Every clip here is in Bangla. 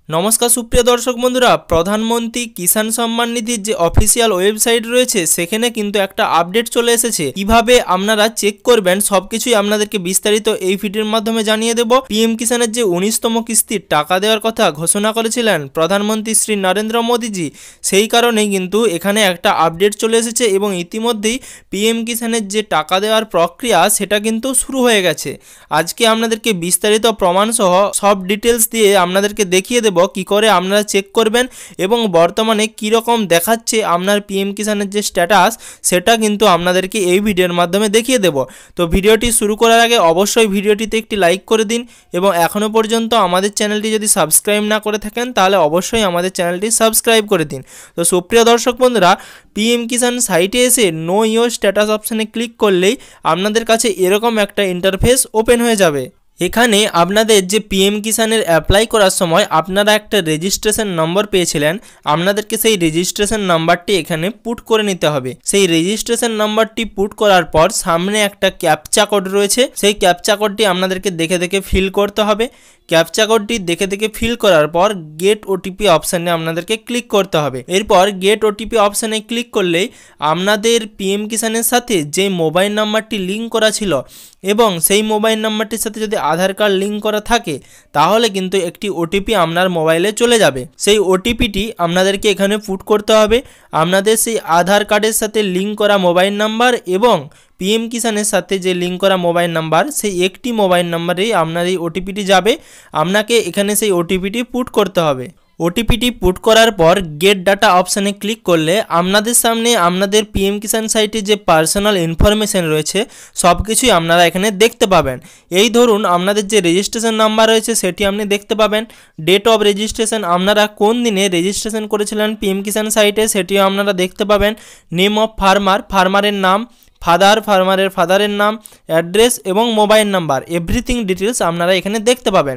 नमस्कार सुप्रिय दर्शक बंधुरा प्रधानमंत्री किसान सम्मान निधिर जे अफिसियल वेबसाइट रयेछे सेखाने किन्तु एकटा आपडेट चले एसेछे। किभाबे आपनारा चेक करबेन सबकिछुई आपनादेरके विस्तारित एई भिडियोर माध्यमे जानिये देब। पीएम किसानेर जे 19तम किस्तिर टाका देওয়ার কথা घोषणा करेছিলেন प्रधानमंत्री श्री नरेंद्र मोदीजी, सेई कारणेई किन्तु एखाने एकटा आपडेट चले एसेछे एबं इतिमध्येई पीएम किसानेर जे टाका देওয়ার प्रक्रिया सेटा किन्तु शुरू हये गेछे। आजके आपनादेरके विस्तारित प्रमाण सह सब डिटेल्स दिये आपनादेरके देखिये देब कि करे आपनारा चेक करबेन एबं बर्तमाने कि रकम देखाচ্ছে आपनार पीएम किसानेर जे स्ट্যাটাস सेटा किन्तु आपनादेरके এই ভিডিওর মাধ্যমে দেখিয়ে দেব। তো ভিডিওটি শুরু করার আগে অবশ্যই ভিডিওটিতে একটি লাইক করে দিন এবং এখনো পর্যন্ত আমাদের চ্যানেলটি যদি সাবস্ক্রাইব না করে থাকেন তাহলে অবশ্যই আমাদের চ্যানেলটি সাবস্ক্রাইব করে দিন। তো সুপ্রিয় দর্শক বন্ধুরা, পিএম কিষাণ সাইটে এসে নো ইওর স্ট্যাটাস অপশনে ক্লিক করলেই আপনাদের কাছে এরকম একটা ইন্টারফেস ওপেন হয়ে যাবে। এখানে আপনাদের যে পিএম কিষাণের অ্যাপ্লাই করার সময় আপনারা একটা রেজিস্ট্রেশন নম্বর পেয়েছিলেন, আপনাদেরকে সেই রেজিস্ট্রেশন নাম্বারটি এখানে পুট করে নিতে হবে। সেই রেজিস্ট্রেশন নাম্বারটি পুট করার পর সামনে একটা ক্যাপচা কোড রয়েছে, সেই ক্যাপচা কোডটি আপনাদেরকে দেখে দেখে ফিল করতে হবে। ক্যাপচা কোডটি দেখে দেখে ফিল করার পর গেট ওটিপি অপশানে আপনাদেরকে ক্লিক করতে হবে। এরপর গেট ওটিপি অপশানে ক্লিক করলেই আপনাদের পিএম কিষাণের সাথে যে মোবাইল নাম্বারটি লিঙ্ক করা ছিল এবং সেই মোবাইল নাম্বারটির সাথে যদি আধার কার্ড লিঙ্ক করা থাকে তাহলে কিন্তু একটি ওটিপি আপনার মোবাইলে চলে যাবে। সেই ওটিপিটি আপনাদেরকে এখানে পুট করতে হবে। আপনাদের সেই আধার কার্ডের সাথে লিঙ্ক করা মোবাইল নাম্বার এবং পিএম কিষাণের সাথে যে লিঙ্ক করা মোবাইল নাম্বার সেই একটি মোবাইল নাম্বারেই আপনার এই ওটিপিটি যাবে। আপনাকে এখানে সেই ওটিপিটি পুট করতে হবে। ওটিপিটি পুট করার পর গেট ডাটা অপশানে ক্লিক করলে আপনাদের সামনে আপনাদের পিএম কিষাণ সাইটে যে পার্সোনাল ইনফরমেশন রয়েছে সব কিছুই আপনারা এখানে দেখতে পাবেন। এই ধরুন আপনাদের যে রেজিস্ট্রেশন নাম্বার রয়েছে সেটি আপনি দেখতে পাবেন। ডেট অফ রেজিস্ট্রেশন আপনারা কোন দিনে রেজিস্ট্রেশন করেছিলেন পিএম কিষাণ সাইটে সেটিও আপনারা দেখতে পাবেন। নেম অফ ফার্মার, ফার্মারের নাম, ফাদার, ফার্মারের ফাদারের নাম, অ্যাড্রেস এবং মোবাইল নাম্বার, এভরিথিং ডিটেলস আপনারা এখানে দেখতে পাবেন।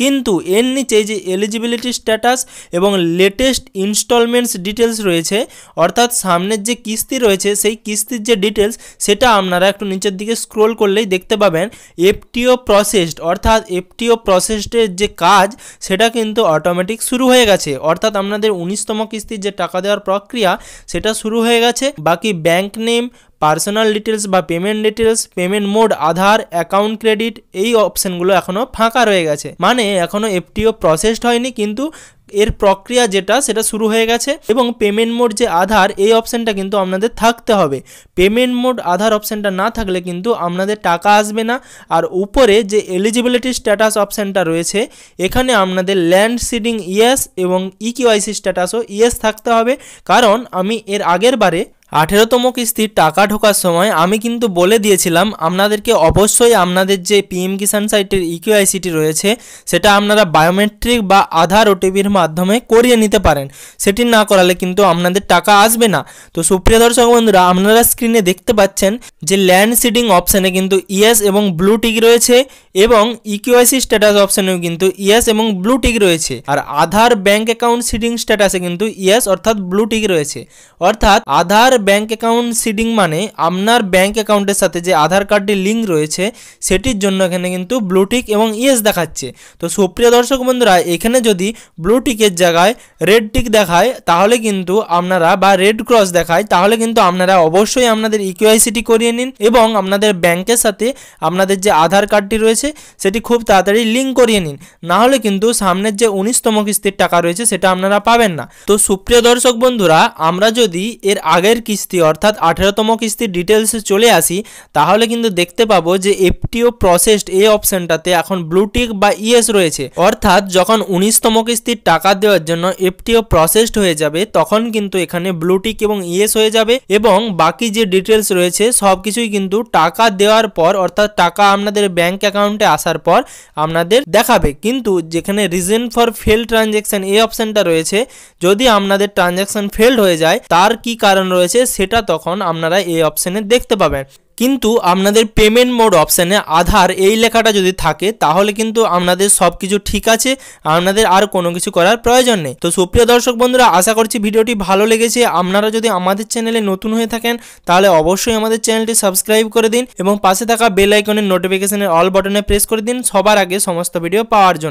কিন্তু এর নিচে যে এলিজিবিলিটি স্ট্যাটাস এবং লেটেস্ট ইনস্টলমেন্টস ডিটেলস রয়েছে, অর্থাৎ সামনের যে কিস্তি রয়েছে সেই কিস্তির যে ডিটেলস সেটা আপনারা একটু নিচের দিকে স্ক্রোল করলেই দেখতে পাবেন এফটিও প্রসেসড, অর্থাৎ এফটিও প্রসেসডের যে কাজ সেটা কিন্তু অটোমেটিক শুরু হয়ে গেছে। অর্থাৎ আপনাদের 19তম কিস্তির যে টাকা দেওয়ার প্রক্রিয়া সেটা শুরু হয়ে গেছে। বাকি ব্যাংক নেম, পার্সোনাল ডিটেলস বা পেমেন্ট ডিটেলস, পেমেন্ট মোড আধার, অ্যাকাউন্ট ক্রেডিট, এই অপশানগুলো এখনও ফাঁকা রয়ে গেছে। মানে এখনও এফটিও প্রসেসড হয়নি কিন্তু এর প্রক্রিয়া যেটা সেটা শুরু হয়ে গেছে। এবং পেমেন্ট মোড যে আধার এই অপশানটা কিন্তু আপনাদের থাকতে হবে। পেমেন্ট মোড আধার অপশানটা না থাকলে কিন্তু আপনাদের টাকা আসবে না। আর উপরে যে এলিজিবিলিটি স্ট্যাটাস অপশানটা রয়েছে এখানে আপনাদের ল্যান্ড সিডিং ইয়েস এবং ইকিউআইসি স্ট্যাটাসও ইয়েস থাকতে হবে। কারণ আমি এর আগের বারে 18তম কিস্তির টাকা ঢোকার সময় আমি কিন্তু বলে দিয়েছিলাম আপনাদেরকে অবশ্যই আপনাদের যে পিএম কিষাণ সাইটের ইকিউআইসিটি রয়েছে সেটা আপনারা বায়োমেট্রিক বা আধার ওটিপির মাধ্যমে করিয়ে নিতে পারেন। সেটি না করালে কিন্তু আপনাদের টাকা আসবে না। তো সুপ্রিয় দর্শক বন্ধুরা, আপনারা স্ক্রিনে দেখতে পাচ্ছেন যে ল্যান্ড সিডিং অপশানে কিন্তু ইয়েস এবং ব্লু টিক রয়েছে এবং ইকিউআইসি স্ট্যাটাস অপশানেও কিন্তু ইয়েস এবং ব্লু টিক রয়েছে। আর আধার ব্যাঙ্ক অ্যাকাউন্ট সিডিং স্ট্যাটাসে কিন্তু ইয়েস অর্থাৎ ব্লু টিক রয়েছে। অর্থাৎ আধার ব্যাঙ্ক অ্যাকাউন্ট সিডিং মানে আপনার ব্যাঙ্ক অ্যাকাউন্টের সাথে যে আধার কার্ডটির লিঙ্ক রয়েছে সেটির জন্য এখানে কিন্তু ব্লু টিক এবং ইয়েস দেখাচ্ছে। তো সুপ্রিয় দর্শক বন্ধুরা, এখানে যদি ব্লু টিকের জায়গায় রেড টিক দেখায় তাহলে কিন্তু আপনারা বা রেড ক্রস দেখায় তাহলে কিন্তু আপনারা অবশ্যই আপনাদের ইকিউআইসিটি করিয়ে নিন এবং আপনাদের ব্যাংকের সাথে আপনাদের যে আধার কার্ডটি রয়েছে সেটি খুব তাড়াতাড়ি লিঙ্ক করিয়ে নিন। না হলে কিন্তু সামনের যে 19তম কিস্তির টাকা রয়েছে সেটা আপনারা পাবেন না। তো সুপ্রিয় দর্শক বন্ধুরা, আমরা যদি এর আগের কিস্তি অর্থাৎ 18তম কিস্তির ডিটেলসে চলে আসি তাহলে কিন্তু দেখতে পাবো যে এফটিও প্রসেসড এই অপশানটাতে এখন ব্লু টিক বা ইয়েস রয়েছে। অর্থাৎ যখন 19তম কিস্তির টাকা দেওয়ার জন্য এফটিও প্রসেসড হয়ে যাবে তখন কিন্তু এখানে ব্লু টিক এবং ইয়েস হয়ে যাবে এবং বাকি যে ডিটেলস রয়েছে সব কিছুই কিন্তু টাকা দেওয়ার পর অর্থাৎ টাকা আপনাদের ব্যাংক অ্যাকাউন্টে আসার পর আপনাদের দেখাবে। কিন্তু যেখানে রিজন ফর ফেল ট্রানজ্যাকশন এই অপশানটা রয়েছে, যদি আপনাদের ট্রানজ্যাকশন ফেলড হয়ে যায় তার কি কারণ রয়েছে সেটা তখন আপনারা এই অপশানে দেখতে পাবেন। কিন্তু আপনাদের পেমেন্ট মোড অপশানে আধার এই লেখাটা যদি থাকে তাহলে কিন্তু আপনাদের সব কিছু ঠিক আছে, আপনাদের আর কোনো কিছু করার প্রয়োজন নেই। তো সুপ্রিয় দর্শক বন্ধুরা, আশা করছি ভিডিওটি ভালো লেগেছে। আপনারা যদি আমাদের চ্যানেলে নতুন হয়ে থাকেন তাহলে অবশ্যই আমাদের চ্যানেলটি সাবস্ক্রাইব করে দিন এবং পাশে থাকা বেল আইকনের নোটিফিকেশনের অল বাটনে প্রেস করে দিন সবার আগে সমস্ত ভিডিও পাওয়ার জন্য।